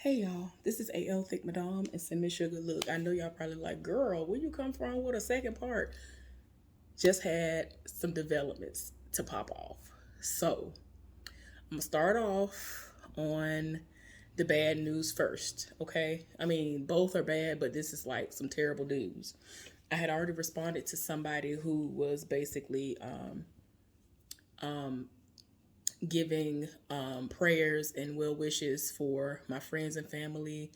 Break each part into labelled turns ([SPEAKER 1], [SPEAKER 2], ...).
[SPEAKER 1] Hey y'all, this is AL Thick Madame and Send Me Sugar. Look, I know y'all probably like, girl, where you come from with a second part? Just had some developments to pop off. So, I'm gonna start off on the bad news first, okay? I mean, both are bad, but this is like some terrible news. I had already responded to somebody who was basically giving prayers and well wishes for my friends and family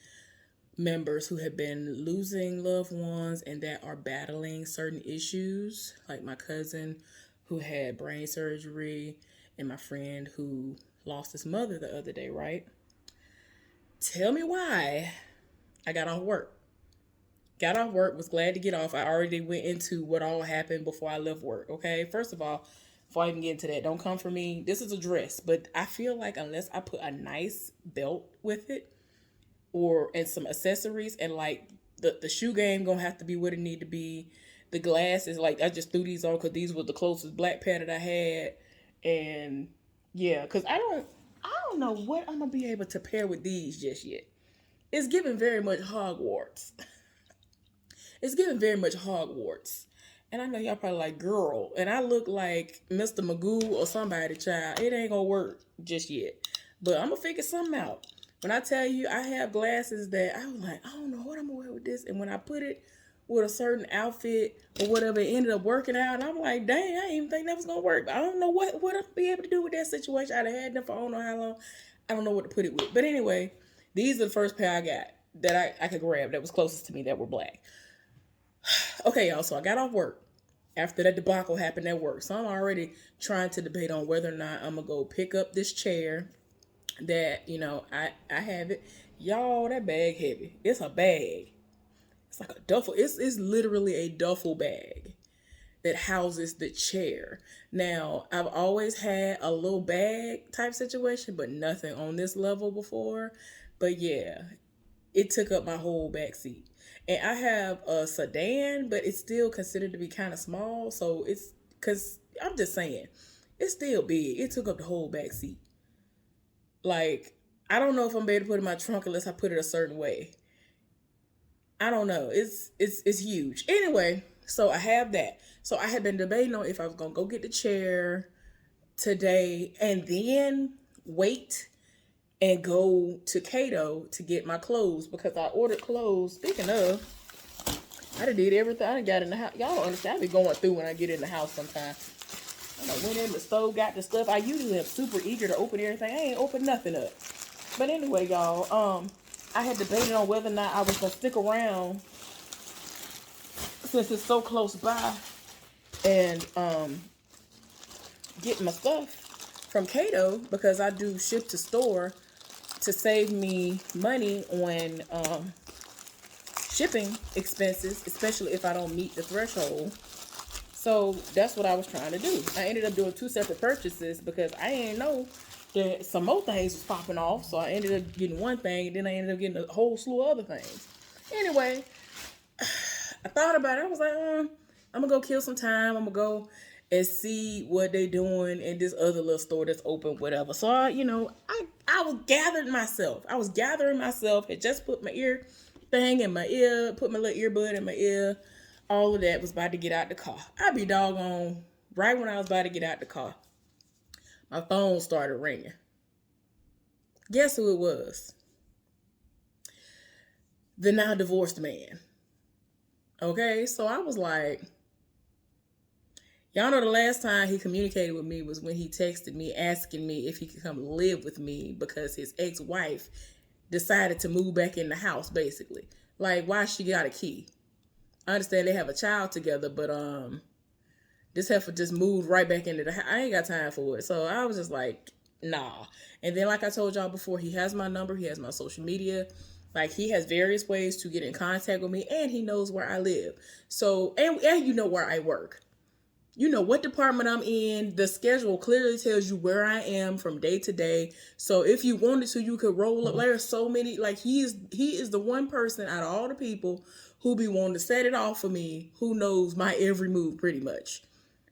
[SPEAKER 1] members who have been losing loved ones and that are battling certain issues, like my cousin who had brain surgery and my friend who lost his mother the other day, right? Tell me why I got off work. Got off work, was glad to get off. I already went into what all happened before I left work, okay? First of all, before I even get into that, don't come for me. This is a dress, but I feel like unless I put a nice belt with it, or and some accessories and like the shoe game gonna have to be what it need to be. The glasses, like I just threw these on because these were the closest black pair that I had, and yeah, because I don't know what I'm gonna be able to pair with these just yet. It's giving very much Hogwarts. It's giving very much Hogwarts. And I know y'all probably like, girl, and I look like Mr. Magoo or somebody, child. It ain't gonna work just yet. But I'm gonna figure something out. When I tell you I have glasses that I was like, I don't know what I'm gonna wear with this. And when I put it with a certain outfit or whatever, it ended up working out. And I'm like, dang, I didn't even think that was gonna work. I don't know what I'll be able to do with that situation. I'd have had them for I don't know how long. I don't know what to put it with. But anyway, these are the first pair I got that I could grab that was closest to me that were black. Okay, y'all, so I got off work after that debacle happened at work. So I'm already trying to debate on whether or not I'm gonna go pick up this chair that, I have it. Y'all, that bag heavy. It's a bag. It's like a duffel. It's literally a duffel bag that houses the chair. Now, I've always had a little bag type situation, but nothing on this level before. But yeah, it took up my whole back seat. And I have a sedan, but it's still considered to be kind of small. So it's because I'm just saying, it's still big. It took up the whole back seat. Like, I don't know if I'm able to put it in my trunk unless I put it a certain way. I don't know. It's huge. Anyway, so I have that. So I had been debating on if I was gonna go get the chair today and then wait and go to Cato to get my clothes because I ordered clothes. Speaking of, I done did everything. I done got in the house. Y'all don't understand. I be going through when I get in the house sometimes. I done went in the stove, got the stuff. I usually am super eager to open everything. I ain't opened nothing up. But anyway, y'all, I had debated on whether or not I was gonna stick around since it's so close by and get my stuff from Cato because I do ship to store to save me money on shipping expenses, especially if I don't meet the threshold. So that's what I was trying to do. I ended up doing two separate purchases because I didn't know that some more things was popping off. So I ended up getting one thing and then I ended up getting a whole slew of other things. Anyway, I thought about it. I was like, I'm gonna go kill some time. I'm gonna go and see what they doing in this other little store that's open, whatever. So I was gathering myself. I was gathering myself. Had just put my ear thing in my ear, put my little earbud in my ear. All of that was about to get out the car. I'd be doggone right when I was about to get out the car. My phone started ringing. Guess who it was? The now divorced man. Okay, so I was like, y'all know the last time he communicated with me was when he texted me asking me if he could come live with me because his ex-wife decided to move back in the house, basically. Like, why she got a key? I understand they have a child together, but this heifer just moved right back into the house. I ain't got time for it. So I was just like, nah. And then like I told y'all before, he has my number, he has my social media. Like he has various ways to get in contact with me and he knows where I live. So and you know where I work. You know what department I'm in. The schedule clearly tells you where I am from day to day. So if you wanted to, you could roll up. There's so many. Like he is the one person out of all the people who be wanting to set it off for me, who knows my every move pretty much.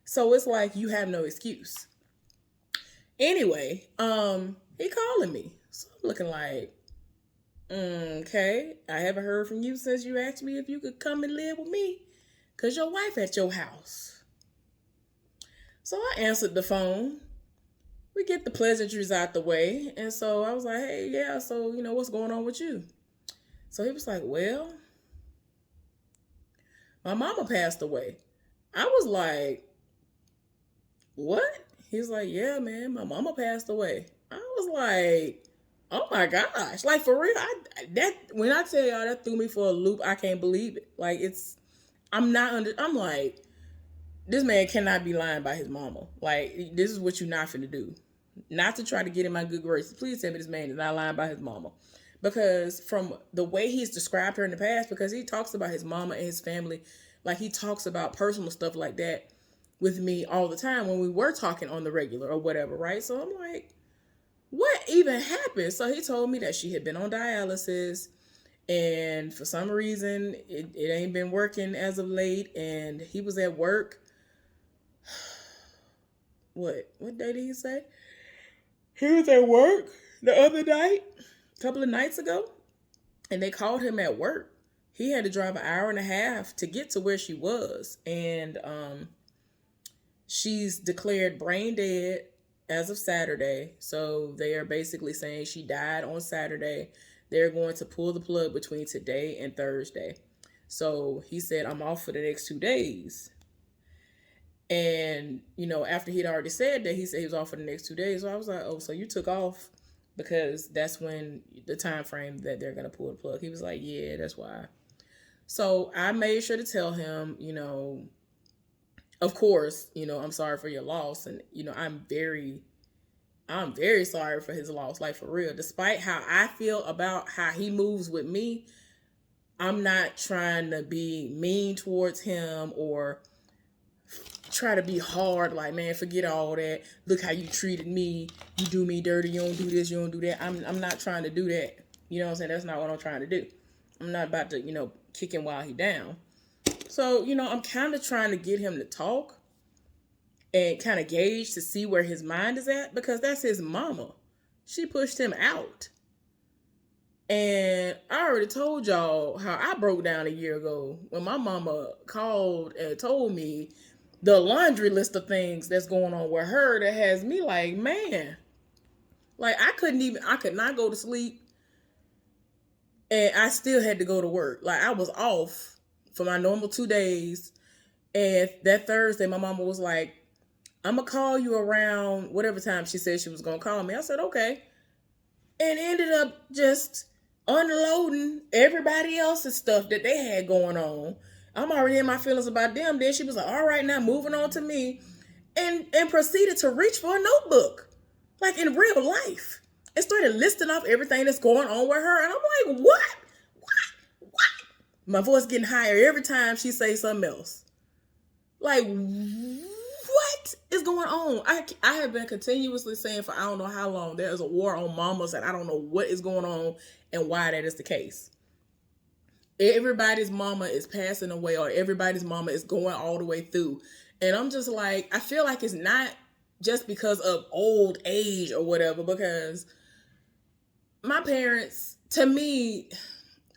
[SPEAKER 1] So it's like you have no excuse. Anyway, he calling me. So I'm looking like, Okay, I haven't heard from you since you asked me if you could come and live with me, cause your wife at your house. So I answered the phone. We get the pleasantries out the way, and so I was like, "Hey, yeah, so what's going on with you?" So he was like, "Well, my mama passed away." I was like, "What?" He was like, "Yeah, man, my mama passed away." I was like, "Oh my gosh!" Like for real, that when I tell y'all that threw me for a loop, I can't believe it. Like I'm not under. I'm like, this man cannot be lying by his mama. Like this is what you're not finna do. Not to try to get in my good graces. Please tell me this man is not lying by his mama. Because from the way he's described her in the past, because he talks about his mama and his family, like he talks about personal stuff like that with me all the time when we were talking on the regular or whatever, right? So I'm like, what even happened? So he told me that she had been on dialysis and for some reason it ain't been working as of late, and he was at work. What day did he say? He was at work the other night, a couple of nights ago, and they called him at work. He had to drive an hour and a half to get to where she was, and she's declared brain dead as of Saturday. So they are basically saying she died on Saturday. They're going to pull the plug between today and Thursday. So he said, I'm off for the next 2 days. And, after he'd already said that, he said he was off for the next 2 days. So I was like, oh, so you took off because that's when the time frame that they're going to pull the plug. He was like, yeah, that's why. So I made sure to tell him, of course, I'm sorry for your loss. And, I'm very sorry for his loss, like for real. Despite how I feel about how he moves with me, I'm not trying to be mean towards him or try to be hard, like, man, forget all that. Look how you treated me. You do me dirty. You don't do this. You don't do that. I'm not trying to do that. You know what I'm saying? That's not what I'm trying to do. I'm not about to, kick him while he down. So, I'm kind of trying to get him to talk and kind of gauge to see where his mind is at, because that's his mama. She pushed him out. And I already told y'all how I broke down a year ago when my mama called and told me the laundry list of things that's going on with her that has me like, man, like I could not go to sleep, and I still had to go to work. Like I was off for my normal 2 days. And that Thursday, my mama was like, I'm going to call you around whatever time she said she was going to call me. I said, okay. And ended up just unloading everybody else's stuff that they had going on. I'm already in my feelings about them. Then she was like, all right, now moving on to me. And proceeded to reach for a notebook, like in real life. And started listing off everything that's going on with her. And I'm like, what? My voice getting higher every time she says something else. Like, what is going on? I have been continuously saying for I don't know how long there's a war on mamas, and I don't know what is going on and why that is the case. Everybody's mama is passing away, or everybody's mama is going all the way through. And I'm just like, I feel like it's not just because of old age or whatever, because my parents, to me,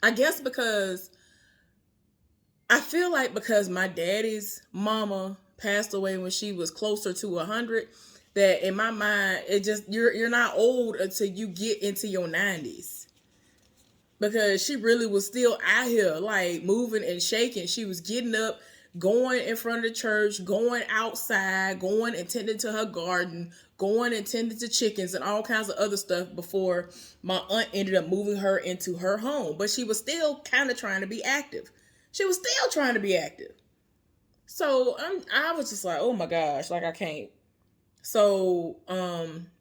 [SPEAKER 1] I guess because I feel like because my daddy's mama passed away when she was closer to 100, that in my mind, it just, you're not old until you get into your 90s. Because she really was still out here, like, moving and shaking. She was getting up, going in front of the church, going outside, going and tending to her garden, going and tending to chickens and all kinds of other stuff before my aunt ended up moving her into her home. But she was still kind of trying to be active. She was still trying to be active. So I was just like, oh my gosh, like I can't. So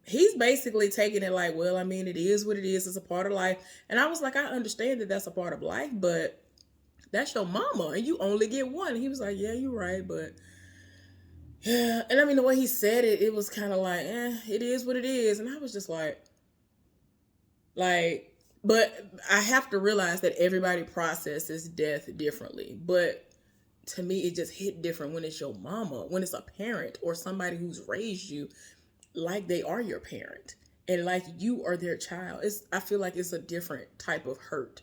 [SPEAKER 1] he's basically taking it like, well, I mean, it is what it is. It's a part of life. And I was like, I understand that that's a part of life, but that's your mama and you only get one. And he was like, yeah, you're right. But yeah. And I mean, the way he said it, it was kind of like, it is what it is. And I was just like, but I have to realize that everybody processes death differently. But to me, it just hit different when it's your mama, when it's a parent or somebody who's raised you like they are your parent. and like you are their child. I feel like it's a different type of hurt.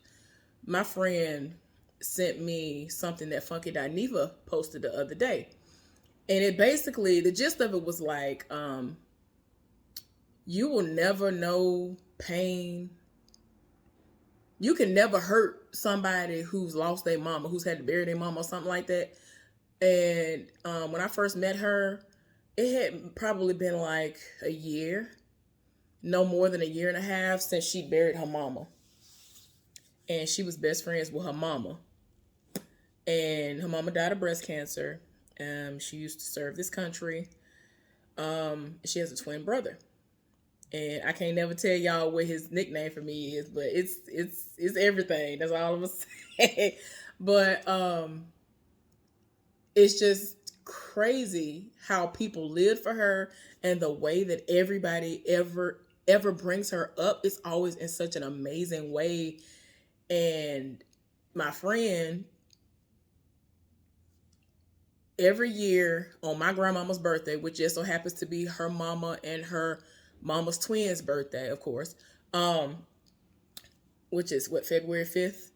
[SPEAKER 1] My friend sent me something that Funky Dineva posted the other day. And it basically, the gist of it was like, you will never know pain. You can never hurt somebody who's lost their mama, who's had to bury their mama or something like that. And when I first met her, it had probably been like a year, no more than a year and a half since she buried her mama. And she was best friends with her mama. And her mama died of breast cancer. She used to serve this country. She has a twin brother. And I can't never tell y'all what his nickname for me is, but it's everything. That's all I'm gonna say. But it's just crazy how people live for her, and the way that everybody ever brings her up is always in such an amazing way. And my friend, every year on my grandmama's birthday, which just so happens to be her mama and her mama's twins birthday, of course, um which is what, February 5th.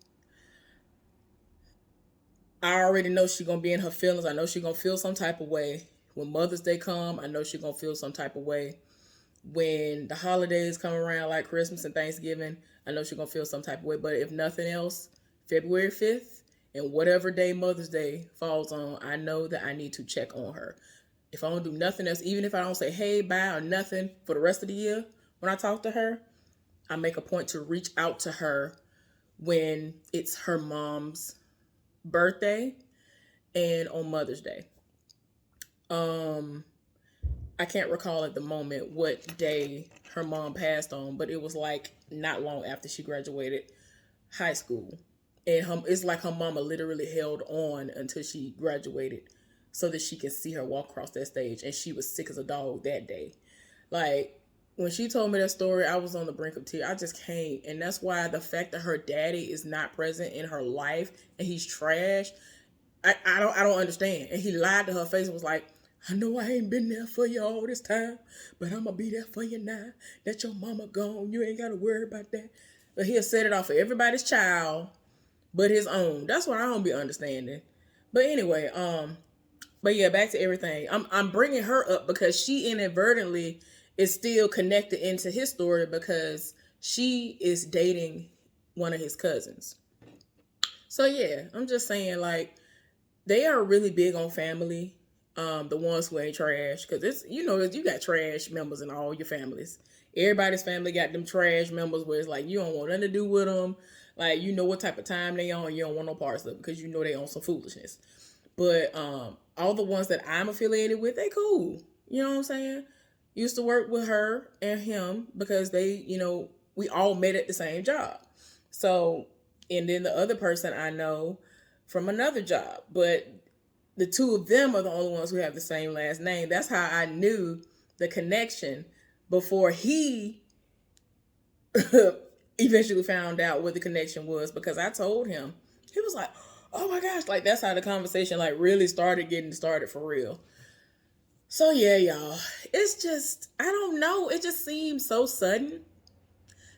[SPEAKER 1] I already know she's gonna be in her feelings. I know she's gonna feel some type of way when Mother's Day come. I know she's gonna feel some type of way when the holidays come around, like Christmas and Thanksgiving. I know she's gonna feel some type of way. But if nothing else, February 5th and whatever day Mother's Day falls on, I know that I need to check on her. If I don't do nothing else, even if I don't say hey, bye, or nothing for the rest of the year, when I talk to her, I make a point to reach out to her when it's her mom's birthday and on Mother's Day. Um, I can't recall at the moment what day her mom passed on, but it was like not long after she graduated high school. And it's like her mama literally held on until she graduated so that she can see her walk across that stage. And she was sick as a dog that day. Like, when she told me that story, I was on the brink of tears. I just can't. And that's why the fact that her daddy is not present in her life and he's trash, I don't understand. And he lied to her face and was like, I know I ain't been there for you all this time, but I'm gonna be there for you now that your mama gone. You ain't gotta worry about that. But he'll set it off for everybody's child but his own. That's what I don't be understanding. But anyway, but yeah, back to everything. I'm bringing her up because she inadvertently is still connected into his story because she is dating one of his cousins. So yeah, I'm just saying, like, they are really big on family. The ones who ain't trash, because it's, you got trash members in all your families. Everybody's family got them trash members where it's like you don't want nothing to do with them. Like, you know what type of time they on, you don't want no parts of it because you know they on some foolishness. But all the ones that I'm affiliated with, they cool. You know what I'm saying? Used to work with her and him because they, we all met at the same job. So, and then the other person I know from another job. But the two of them are the only ones who have the same last name. That's how I knew the connection before he eventually found out what the connection was, because I told him. He was like, oh my gosh, like that's how the conversation like really started getting started for real. So yeah, y'all, it's just, I don't know, it just seems so sudden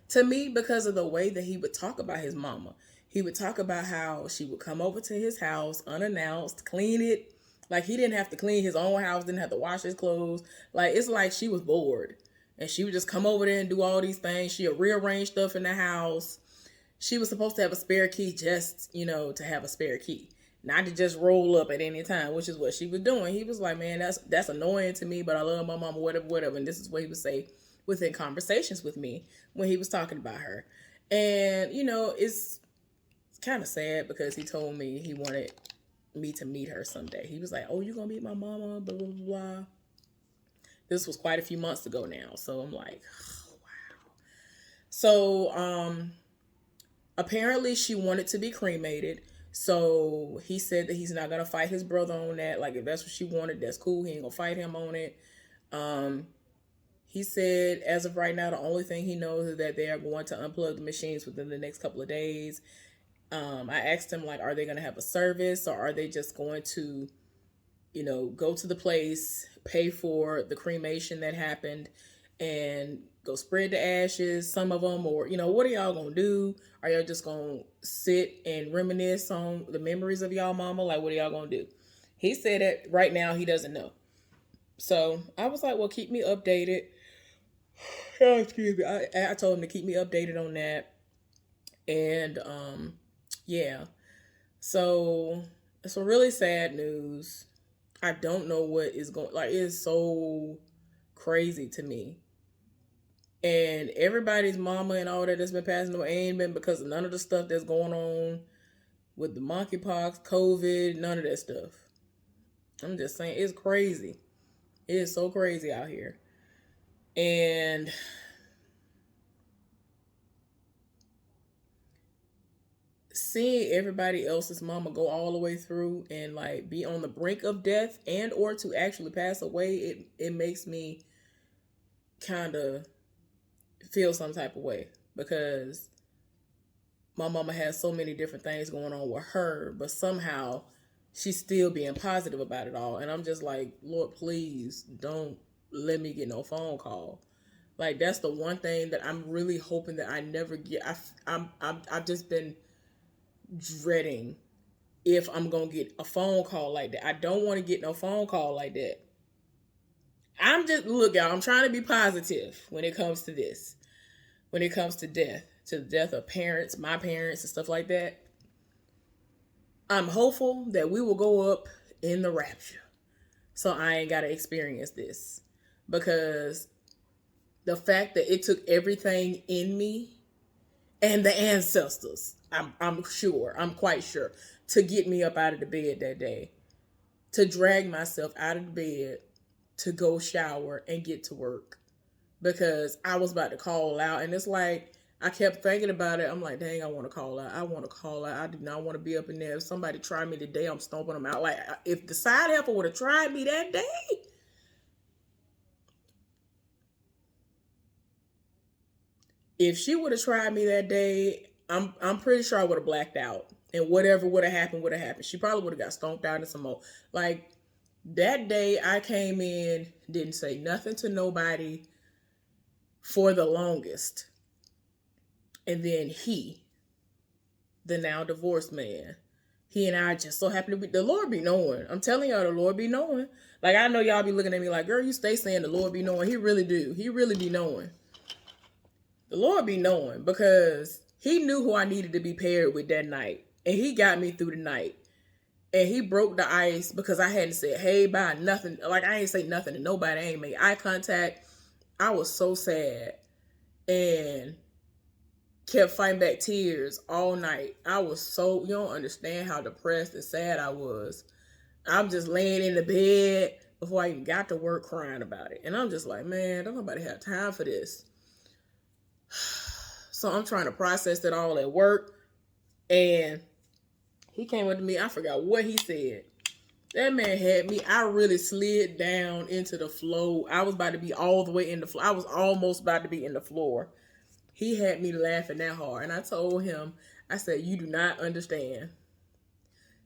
[SPEAKER 1] to me because of the way that he would talk about his mama. He would talk about how she would come over to his house unannounced, clean it. Like, he didn't have to clean his own house, didn't have to wash his clothes. Like, it's like she was bored. And she would just come over there and do all these things. She would rearrange stuff in the house. She was supposed to have a spare key just, to have a spare key. Not to just roll up at any time, which is what she was doing. He was like, man, that's annoying to me, but I love my mama, whatever, whatever. And this is what he would say within conversations with me when he was talking about her. And, it's kind of sad because he told me he wanted me to meet her someday. He was like, oh, you gonna meet my mama, blah, blah, blah. This was quite a few months ago now. So I'm like, oh, wow. So apparently she wanted to be cremated. So he said that he's not gonna fight his brother on that. Like, if that's what she wanted, that's cool. He ain't gonna fight him on it. He said as of right now, the only thing he knows is that they are going to unplug the machines within the next couple of days. I asked him, like, are they going to have a service, or are they just going to, go to the place, pay for the cremation that happened, and go spread the ashes, some of them, or what are y'all gonna do? Are y'all just gonna sit and reminisce on the memories of y'all mama? Like, what are y'all gonna do? He said that right now he doesn't know. So I was like, well, keep me updated. Oh, excuse me. I told him to keep me updated on that. And yeah. So it's a really sad news. I don't know what is going, like, it's so crazy to me. And everybody's mama and all that that's been passing away ain't been because of none of the stuff that's going on with the monkeypox, COVID, none of that stuff. I'm just saying, it's crazy. It is so crazy out here. And seeing everybody else's mama go all the way through and like be on the brink of death and or to actually pass away, it makes me kind of feel some type of way, because my mama has so many different things going on with her, but somehow she's still being positive about it all. And I'm just like, Lord, please don't let me get no phone call. Like, that's the one thing that I'm really hoping that I never get. I've just been dreading if I'm gonna get a phone call like that. I don't want to get no phone call like that. I'm just, look, y'all, I'm trying to be positive when it comes to this. When it comes to death, to the death of parents, my parents and stuff like that. I'm hopeful that we will go up in the rapture, so I ain't gotta experience this. Because the fact that it took everything in me and the ancestors, I'm quite sure, to get me up out of the bed that day, to drag myself out of the bed, to go shower and get to work, because I was about to call out. And it's like, I kept thinking about it. I'm like, dang, I want to call out. I want to call out. I do not want to be up in there. If somebody tried me today, I'm stomping them out. Like, if the side helper would have tried me that day, if she would have tried me that day, I'm pretty sure I would have blacked out. And whatever would have happened would have happened. She probably would have got stomped out in some more. Like, that day I came in, didn't say nothing to nobody for the longest. And then he, the now divorced man, he and I just so happen to be, the Lord be knowing. I'm telling y'all, the Lord be knowing. Like, I know y'all be looking at me like, girl, you stay saying the Lord be knowing. He really do. He really be knowing. The Lord be knowing, because he knew who I needed to be paired with that night. And he got me through the night. And he broke the ice because I hadn't said, hey, bye, nothing. Like, I ain't say nothing to nobody. I ain't made eye contact. I was so sad. And kept fighting back tears all night. I was so, you don't understand how depressed and sad I was. I'm just laying in the bed before I even got to work crying about it. And I'm just like, man, don't nobody have time for this. So I'm trying to process it all at work. And he came up to me. I forgot what he said. That man had me. I really slid down into the floor. I was about to be all the way in the floor. I was almost about to be in the floor. He had me laughing that hard. And I told him, I said, you do not understand.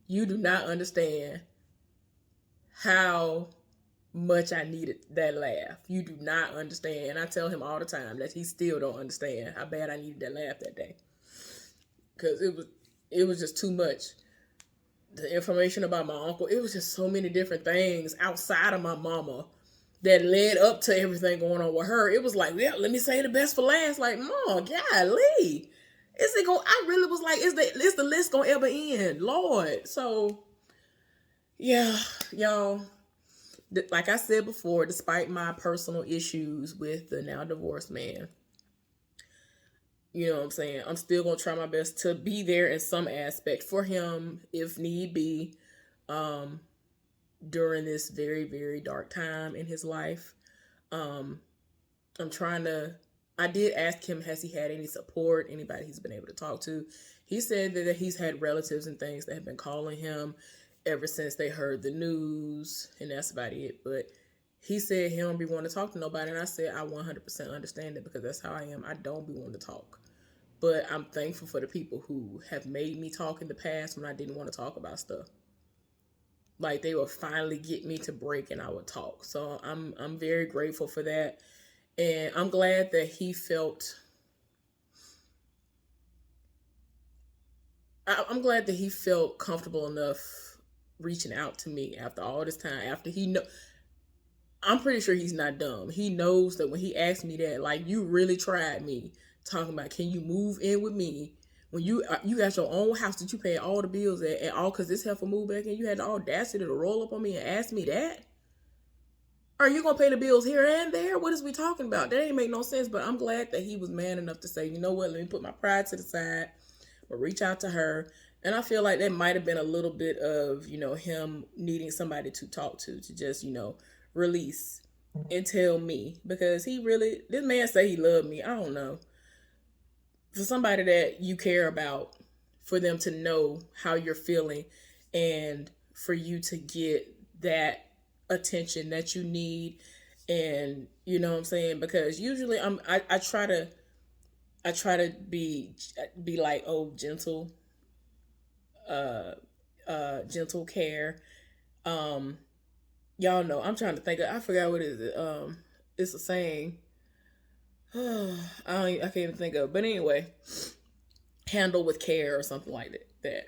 [SPEAKER 1] You do not understand how much I needed that laugh. You do not understand. And I tell him all the time that he still don't understand how bad I needed that laugh that day. Because it was just too much. The information about my uncle, it was just so many different things outside of my mama that led up to everything going on with her. It was like, yeah, let me say the best for last. Like, Mom, golly. Is it going, I really was like, is the list gonna ever end? Lord. So, yeah, y'all, like I said before, despite my personal issues with the now divorced man, you know what I'm saying, I'm still gonna try my best to be there in some aspect for him if need be. During this very, very dark time in his life. I'm trying to, I did ask him, has he had any support, anybody he's been able to talk to? He said that he's had relatives and things that have been calling him ever since they heard the news, and that's about it. But he said he don't be wanting to talk to nobody, and I said I 100% understand it, because that's how I am. I don't be wanting to talk. But I'm thankful for the people who have made me talk in the past when I didn't want to talk about stuff. Like, they would finally get me to break and I would talk. So I'm very grateful for that. And I'm glad that he felt, I'm glad that he felt comfortable enough reaching out to me after all this time. After he know, I'm pretty sure he's not dumb. He knows that when he asked me that, like, you really tried me, talking about, can you move in with me when you got your own house that you pay all the bills at, and all because this heifer moved back, and you had the audacity to roll up on me and ask me that. Are you gonna pay the bills here and there? What is we talking about? That ain't make no sense. But I'm glad that he was man enough to say, you know what, let me put my pride to the side, but reach out to her. And I feel like that might have been a little bit of, him needing somebody to talk to just, release and tell me, because this man say he loved me. I don't know. For somebody that you care about, for them to know how you're feeling and for you to get that attention that you need, and you know what I'm saying, because usually I try to be like, oh, uh gentle care. um y'all know, I'm trying to think I forgot what is it. It's a saying. I can't even think of, but anyway, handle with care or something like that.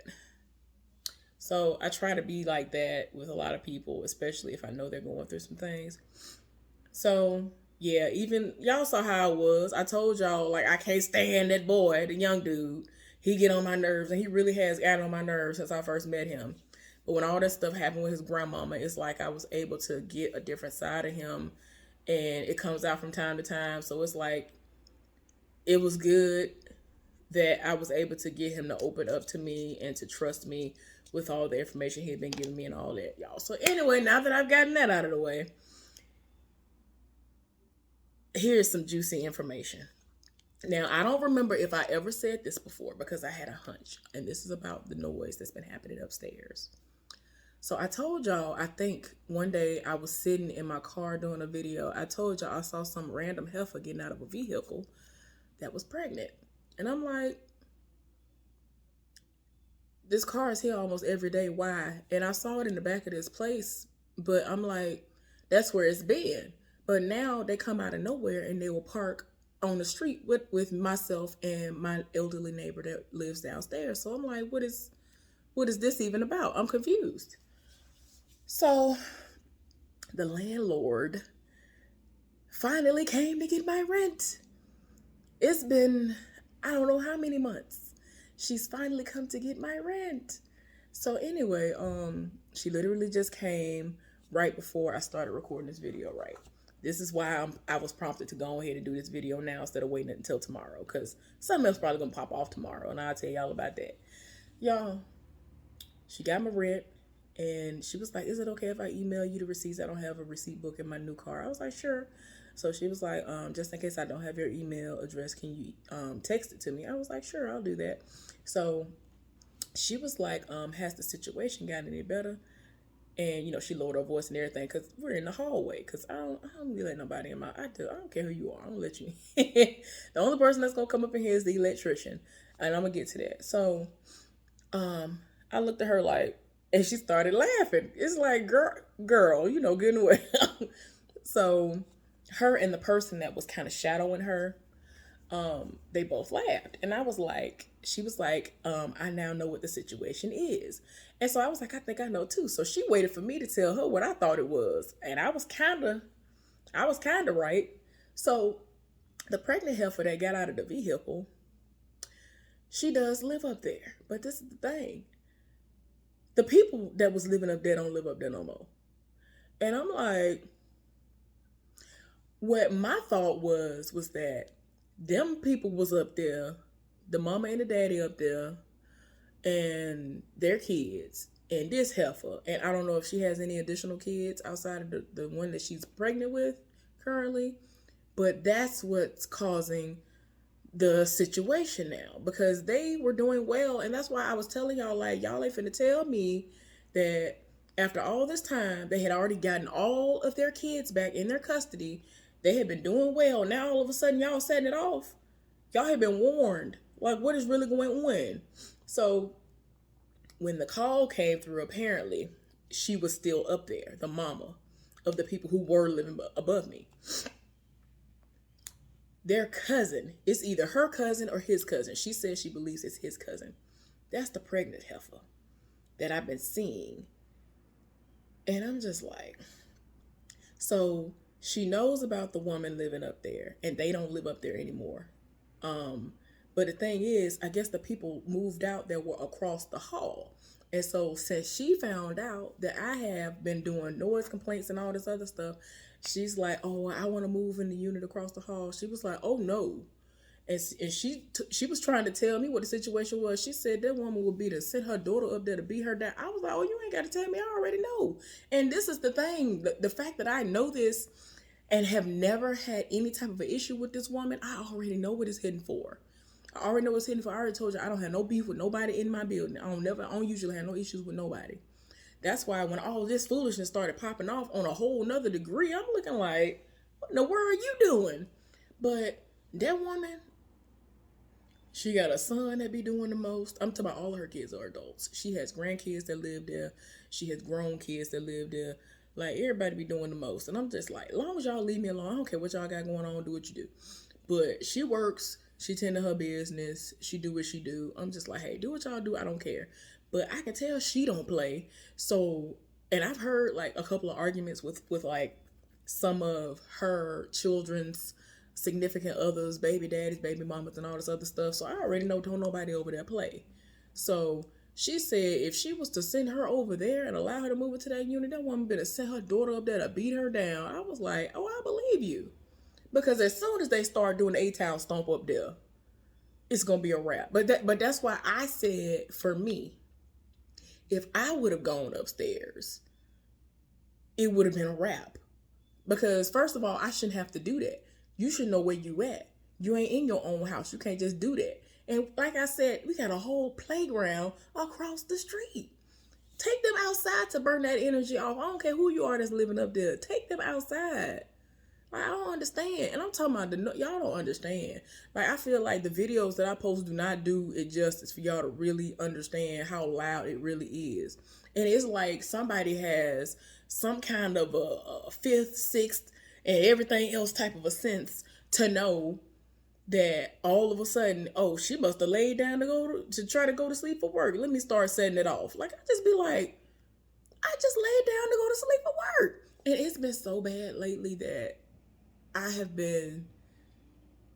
[SPEAKER 1] So I try to be like that with a lot of people, especially if I know they're going through some things. So yeah, even y'all saw how I was. I told y'all, like, I can't stand that boy, the young dude. He get on my nerves, and he really has gotten on my nerves since I first met him. But when all that stuff happened with his grandmama, it's like I was able to get a different side of him, and it comes out from time to time. So it's like it was good that I was able to get him to open up to me and to trust me with all the information he had been giving me and all that, y'all. So anyway, now that I've gotten that out of the way, here's some juicy information. Now, I don't remember if I ever said this before because I had a hunch, and this is about the noise that's been happening upstairs. So I told y'all, I think one day I was sitting in my car doing a video. I told y'all I saw some random heifer getting out of a vehicle that was pregnant. And I'm like, this car is here almost every day. Why? And I saw it in the back of this place, but I'm like, that's where it's been. But now they come out of nowhere and they will park on the street with myself and my elderly neighbor that lives downstairs. So I'm like, what is this even about? I'm confused. So the landlord finally came to get my rent. It's been, I don't know how many months. She's finally come to get my rent. So anyway, she literally just came right before I started recording this video, right? This is why I was prompted to go ahead and do this video now instead of waiting until tomorrow, because something else probably gonna pop off tomorrow, and I'll tell y'all about that. Y'all, she got my rent, and she was like, is it okay if I email you the receipts? I don't have a receipt book in my new car. I was like, sure. So she was like, just in case I don't have your email address, can you text it to me? I was like, sure, I'll do that. So she was like, has the situation gotten any better? And she lowered her voice and everything, because we're in the hallway. Because I don't really let nobody in I don't care who you are. I don't let you in. The only person that's gonna come up in here is the electrician, and I'm gonna get to that. So, I looked at her like, and she started laughing. It's like, girl, getting away. So, her and the person that was kind of shadowing her, they both laughed. And I was like, she was like, I now know what the situation is. And so I was like, I think I know too. So she waited for me to tell her what I thought it was. And I was kind of right. So the pregnant heifer that got out of the vehicle, she does live up there. But this is the thing. The people that was living up there don't live up there no more. And I'm like, what my thought was that them people was up there, the mama and the daddy up there, and their kids, and this heifer. And I don't know if she has any additional kids outside of the one that she's pregnant with currently, but that's what's causing the situation now, because they were doing well. And that's why I was telling y'all, like, y'all ain't finna tell me that after all this time, they had already gotten all of their kids back in their custody. They had been doing well. Now all of a sudden y'all setting it off. Y'all had been warned. Like, what is really going on? So when the call came through, apparently she was still up there, the mama of the people who were living above me. their cousin. It's either her cousin or his cousin. She says she believes it's his cousin. That's the pregnant heifer that I've been seeing. And I'm just like, so she knows about the woman living up there, and they don't live up there anymore. But the thing is, I guess the people moved out that were across the hall. And so since she found out that I have been doing noise complaints and all this other stuff, she's like, oh, I want to move in the unit across the hall. She was like, oh no. And she was trying to tell me what the situation was. She said that woman would be to send her daughter up there to beat her down. I was like, oh, you ain't got to tell me. I already know. And this is the thing. The fact that I know this and have never had any type of an issue with this woman, I already know what it's hidden for. I already know what's hidden for. I already told you I don't have no beef with nobody in my building. I don't usually have no issues with nobody. That's why when all this foolishness started popping off on a whole nother degree, I'm looking like, what in the world are you doing? But that woman, she got a son that be doing the most. I'm talking about all of her kids are adults. She has grandkids that live there. She has grown kids that live there. Like, everybody be doing the most. And I'm just like, as long as y'all leave me alone, I don't care what y'all got going on, do what you do. But she works, she tend to her business, she do what she do. I'm just like, hey, do what y'all do, I don't care. But I can tell she don't play. So, and I've heard like a couple of arguments with like some of her children's significant others, baby daddies, baby mamas, and all this other stuff. So I already know don't nobody over there play. So she said if she was to send her over there and allow her to move into that unit, that woman better send her daughter up there to beat her down. I was like, oh, I believe you. Because as soon as they start doing the A-Town stomp up there, it's gonna be a wrap. But that's why I said, for me, if I would have gone upstairs, it would have been a wrap. Because first of all, I shouldn't have to do that. You should know where you at. You ain't in your own house. You can't just do that. And like I said, we got a whole playground across the street. Take them outside to burn that energy off. I don't care who you are that's living up there. Take them outside. Like, I don't understand. And I'm talking about y'all don't understand. Like, I feel like the videos that I post do not do it justice for y'all to really understand how loud it really is. And it's like somebody has some kind of a fifth, sixth, and everything else type of a sense to know that all of a sudden, oh, she must have laid down to try to go to sleep for work. Let me start setting it off. Like, I just be like, I just laid down to go to sleep for work. And it's been so bad lately that I have been,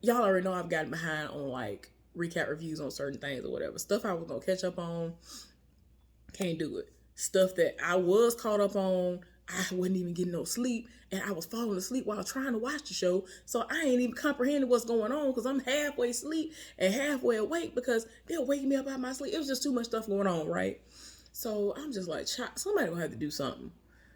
[SPEAKER 1] y'all already know I've gotten behind on like recap reviews on certain things or whatever. Stuff I was going to catch up on, can't do it. Stuff that I was caught up on, I wasn't even getting no sleep, and I was falling asleep while trying to watch the show, so I ain't even comprehending what's going on because I'm halfway asleep and halfway awake because they'll wake me up out of my sleep. It was just too much stuff going on, right? So I'm just like, somebody gonna have to do something.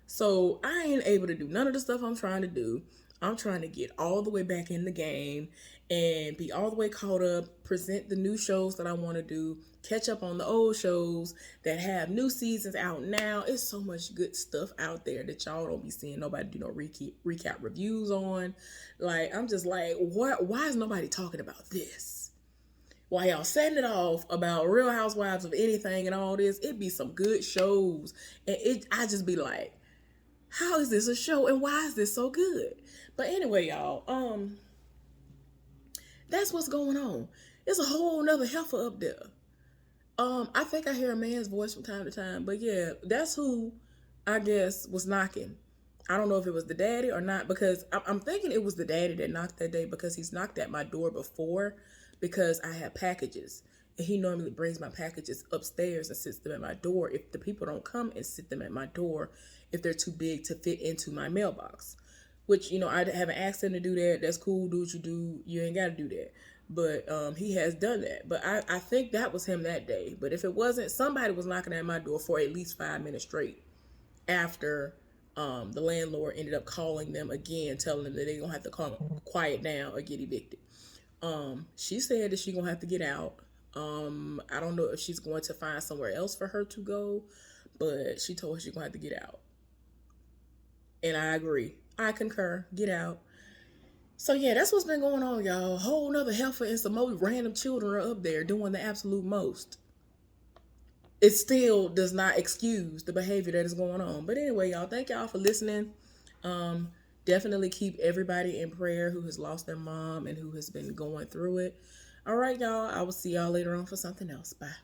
[SPEAKER 1] So I ain't able to do none of the stuff I'm trying to do. I'm trying to get all the way back in the game and be all the way caught up, present the new shows that I want to do, catch up on the old shows that have new seasons out now. It's so much good stuff out there that y'all don't be seeing nobody do no recap reviews on. Like, I'm just like, why is nobody talking about this? While y'all setting it off about Real Housewives of anything and all this, it be some good shows. And I just be like, how is this a show and why is this so good? But anyway, y'all, that's what's going on. There's a whole nother heifer up there. I think I hear a man's voice from time to time, but yeah, that's who I guess was knocking. I don't know if it was the daddy or not, because I'm thinking it was the daddy that knocked that day because he's knocked at my door before because I have packages. And he normally brings my packages upstairs and sits them at my door if the people don't come and sit them at my door if they're too big to fit into my mailbox. Which, I haven't asked him to do that. That's cool. Do what you do. You ain't got to do that. But he has done that. But I think that was him that day. But if it wasn't, somebody was knocking at my door for at least 5 minutes straight after the landlord ended up calling them again, telling them that they're going to have to quiet down or get evicted. She said that she's going to have to get out. I don't know if she's going to find somewhere else for her to go, but she told her she's going to have to get out. And I agree. I concur. Get out. So yeah, that's what's been going on, y'all. A whole nother heifer and some more random children are up there doing the absolute most. It still does not excuse the behavior that is going on. But anyway, y'all, thank y'all for listening. definitely keep everybody in prayer who has lost their mom and who has been going through it. All right, y'all. I will see y'all later on for something else. Bye.